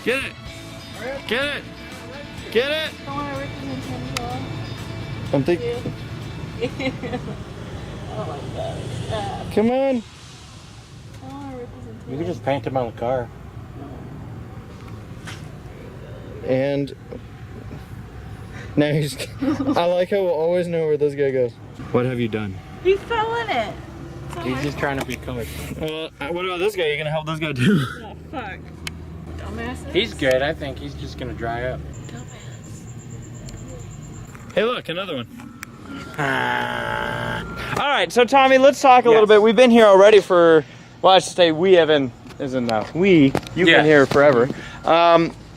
Get it! Get it! Get it! I want to represent him. I'm thinking. Oh my god. Stop. Come on. I want to represent him. You can just paint him on the car. And now he's. I like how we'll always know where this guy goes. What have you done? He fell in it. He's just trying to be cool. Well, what about this guy? You gonna help this guy too? Oh, fuck. Dumbasses. He's good. I think he's just gonna dry up. Dumbass. Hey, look, another one. All right, so Tommy, let's talk a little bit. We've been here already for, well, I should say we haven't, you've been here forever.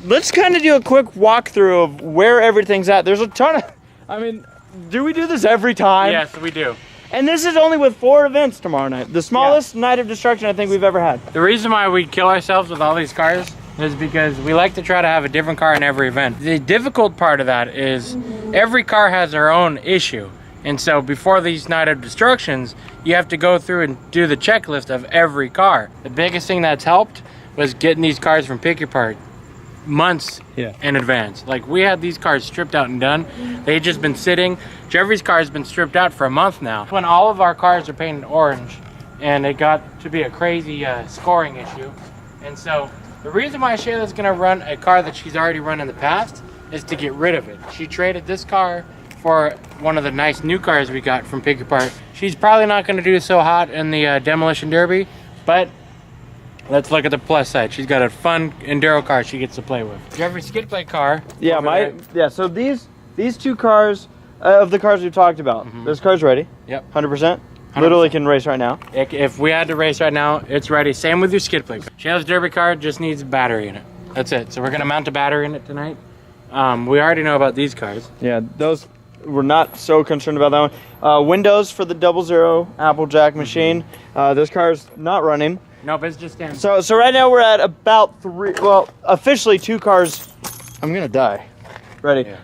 Let's kind of do a quick walkthrough of where everything's at. There's a ton of, I mean, do we do this every time? Yes, we do. And this is only with 4 events tomorrow night. The smallest night of destruction I think we've ever had. The reason why we kill ourselves with all these cars is because we like to try to have a different car in every event. The difficult part of that is every car has their own issue. And so before these night of destructions, you have to go through and do the checklist of every car. The biggest thing that's helped was getting these cars from Pick Your Part months in advance. Like, we had these cars stripped out and done. They had just been sitting. Jeffrey's car has been stripped out for a month now. When all of our cars are painted orange, and it got to be a crazy scoring issue. And so the reason why Shayla's gonna run a car that she's already run in the past is to get rid of it. She traded this car for one of the nice new cars we got from Pick Your Part. She's probably not gonna do so hot in the Demolition Derby, but let's look at the plus side. She's got a fun enduro car she gets to play with. Jeffrey's skid plate car. Yeah, so these 2 cars, of the cars we've talked about, this car's ready. Yep. 100%. Literally can race right now. If we had to race right now, it's ready. Same with your skid plate. Shayla's derby car just needs a battery in it. That's it. So we're gonna mount a battery in it tonight. We already know about these cars. Yeah, those, we're not so concerned about that one. Windows for the 00 Applejack machine. This car's not running. Nope, it's just standing. So right now we're at about 3, well, officially 2 cars. I'm gonna die. Ready. Yeah.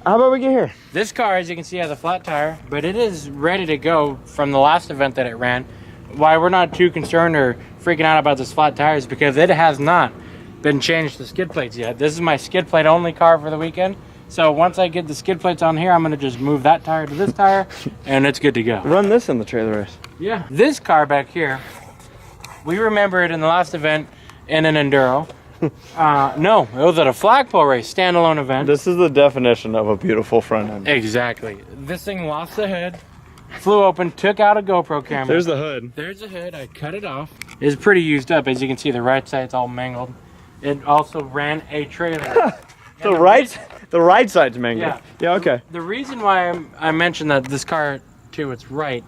How about we get here? This car, as you can see, has a flat tire, but it is ready to go from the last event that it ran. Why we're not too concerned or freaking out about this flat tire is because it has not been changed to skid plates yet. This is my skid plate only car for the weekend. So once I get the skid plates on here, I'm gonna just move that tire to this tire and it's good to go. Run this in the trailer race. Yeah. This car back here, we remember it in the last event in an enduro. No, it was at a flagpole race, standalone event. This is the definition of a beautiful front end. Exactly. This thing lost the hood, flew open, took out a GoPro camera. There's the hood. There's the hood. I cut it off. It's pretty used up. As you can see, the right side's all mangled. It also ran a trailer. The right side's mangled. Yeah. Yeah, okay. The reason why I mentioned that this car, to its right,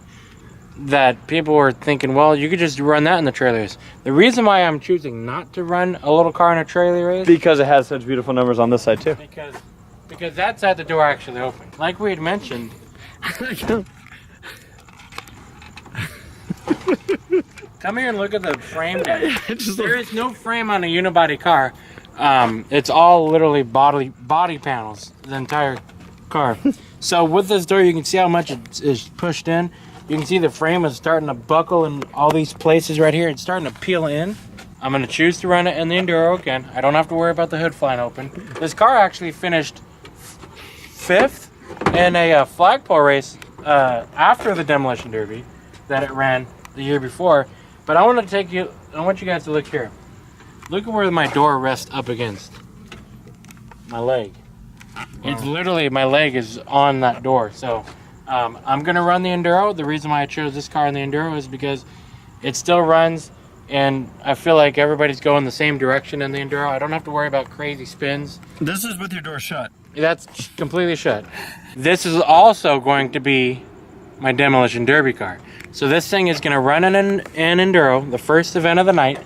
that people were thinking, well, you could just run that in the trailers. The reason why I'm choosing not to run a little car in a trailer race, Because it has such beautiful numbers on this side too. because that side the door actually open. Like we had mentioned. Come here and look at the frame damage. There is no frame on a unibody car. It's all literally body panels, the entire car. So with this door, you can see how much it is pushed in. You can see the frame is starting to buckle in all these places right here. It's starting to peel in. I'm gonna choose to run it in the enduro again. I don't have to worry about the hood flying open. This car actually finished 5th in a flagpole race after the Demolition Derby that it ran the year before. But I want you guys to look here. Look at where my door rests up against. My leg. It's literally, my leg is on that door. So I'm gonna run the enduro. The reason why I chose this car in the enduro is because it still runs and I feel like everybody's going the same direction in the enduro. I don't have to worry about crazy spins. This is with your door shut. That's completely shut. This is also going to be my Demolition Derby car. So this thing is gonna run in an enduro, the first event of the night,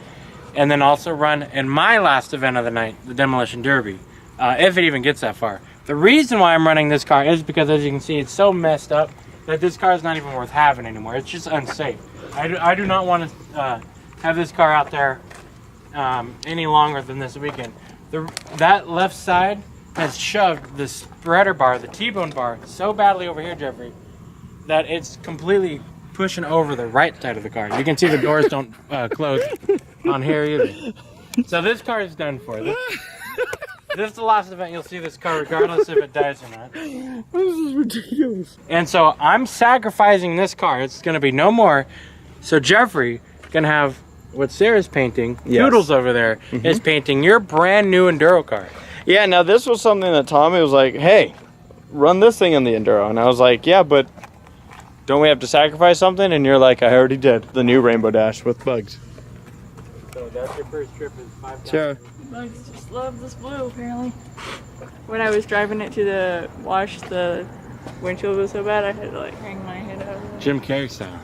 and then also run in my last event of the night, the Demolition Derby, if it even gets that far. The reason why I'm running this car is because, as you can see, it's so messed up that this car is not even worth having anymore. It's just unsafe. I do not want to have this car out there any longer than this weekend. That left side has shoved the spreader bar, the T-bone bar, so badly over here, Jeffrey, that it's completely pushing over the right side of the car. You can see the doors don't close on here either. So this car is done for. This is the last event you'll see this car, regardless if it dies or not. This is ridiculous. And so I'm sacrificing this car. It's going to be no more. So Jeffrey can have what Sarah's painting. Yes. Doodles over there is painting your brand new Enduro car. Yeah, now this was something that Tommy was like, hey, run this thing in the Enduro. And I was like, yeah, but don't we have to sacrifice something? And you're like, I already did. The new Rainbow Dash with bugs. So that's your first trip in 5 times. Sarah. Bugs just love this blue, apparently. When I was driving it to the wash, the windshield was so bad I had to like hang my head out. Jim Carrey style.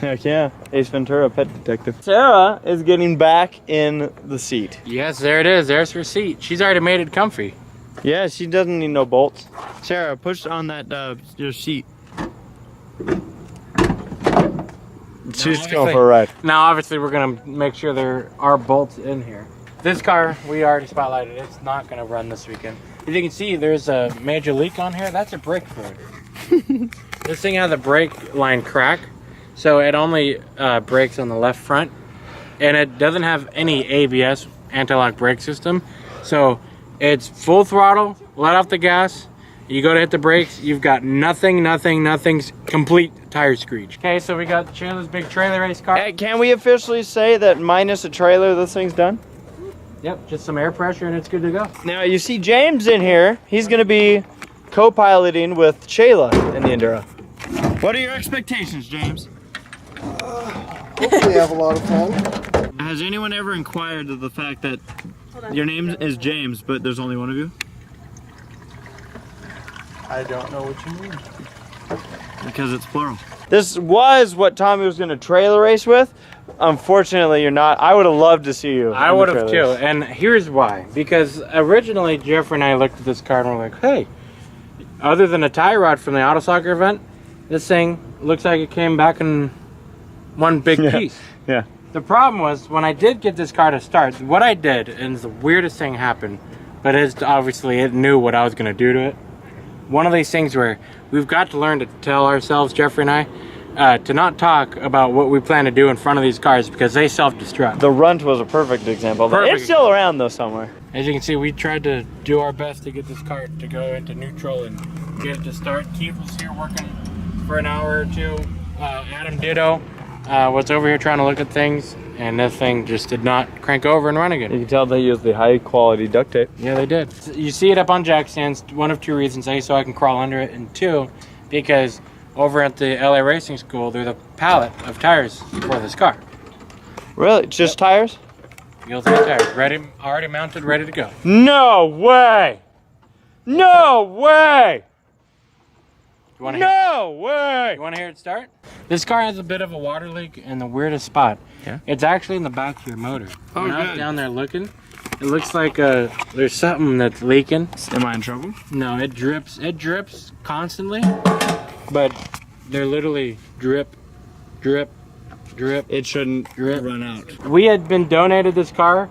Heck yeah. Ace Ventura, pet detective. Sarah is getting back in the seat. Yes, there it is. There's her seat. She's already made it comfy. Yeah, she doesn't need no bolts. Sarah, push on that your seat. She's going for a ride. Now, obviously, we're going to make sure there are bolts in here. This car, we already spotlighted. It's not going to run this weekend. As you can see, there's a major leak on here. That's a brake fluid. This thing has a brake line crack, so it only brakes on the left front, and it doesn't have any ABS, anti-lock brake system. So it's full throttle, let off the gas, you go to hit the brakes, you've got nothing's complete tire screech. Okay, so we got Shayla's big trailer race car. Hey, can we officially say that minus a trailer, this thing's done? Yep, just some air pressure and it's good to go. Now, you see James in here. He's going to be co-piloting with Shayla in the Enduro. What are your expectations, James? Hopefully have a lot of fun. Has anyone ever inquired of the fact that your name is James, but there's only one of you? I don't know what you mean. Because it's plural. This was what Tommy was going to trailer race with. Unfortunately, you're not. I would have loved to see you. I would have too, and here's why. Because originally, Jeffrey and I looked at this car and we're like, hey, other than a tie rod from the auto soccer event, this thing looks like it came back in one big piece. Yeah. The problem was, when I did get this car to start, what I did, and the weirdest thing happened, but it's obviously it knew what I was going to do to it. One of these things where we've got to learn to tell ourselves, Jeffrey and I, to not talk about what we plan to do in front of these cars because they self-destruct. The runt was a perfect example. Perfect It's still around though somewhere. As you can see, we tried to do our best to get this car to go into neutral and get it to start. Keith was here working for an hour or two. Adam Ditto was over here trying to look at things, and this thing just did not crank over and run again. You can tell they used the high quality duct tape. Yeah, they did. You see it up on jack stands, one of two reasons. A, so I can crawl under it, and two, because over at the LA Racing School, there's a pallet of tires for this car. Really? Just tires? You'll see tires, ready, already mounted, ready to go. No way! No way! You want to No way! You want to hear it start? This car has a bit of a water leak in the weirdest spot. Yeah? It's actually in the back of your motor. Oh, when I was good. down there looking, it looks like there's something that's leaking. Am I in trouble? No, it drips. It drips constantly, but they're literally drip, drip, drip. It shouldn't Drip. run out. We had been donated this car.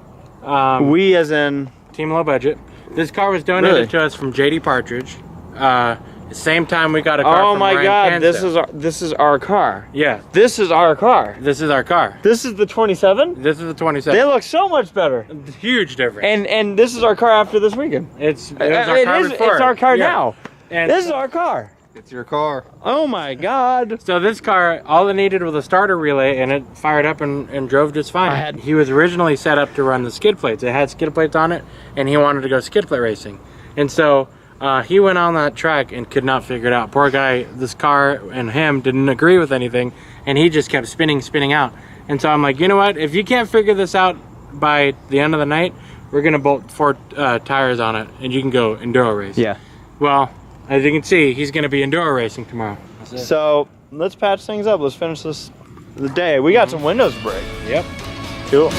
We as in... Team Low Budget. This car was donated Really? to us from JD Partridge. The same time we got a car Oh from my Ryan god, Cansell. this is our car. Yeah, This is our car. this is our car. This is the 27? This is the 27. They look so much better. Huge difference. And this is our car after this weekend. It was our car before. It's our car Yeah. now. And This is our car. It's your car. Oh my god. so this car, all it needed was a starter relay, and it fired up and drove just fine. He was originally set up to run the skid plates. It had skid plates on it, and he wanted to go skid plate racing. And so he went on that track and could not figure it out. Poor guy, this car and him didn't agree with anything, and he just kept spinning out. And so I'm like, you know what? If you can't figure this out by the end of the night, we're gonna bolt 4 tires on it, and you can go enduro race. Yeah. Well, as you can see, he's gonna be enduro racing tomorrow. That's it. So let's patch things up. Let's finish the day. We got some windows to break. Yep. Cool.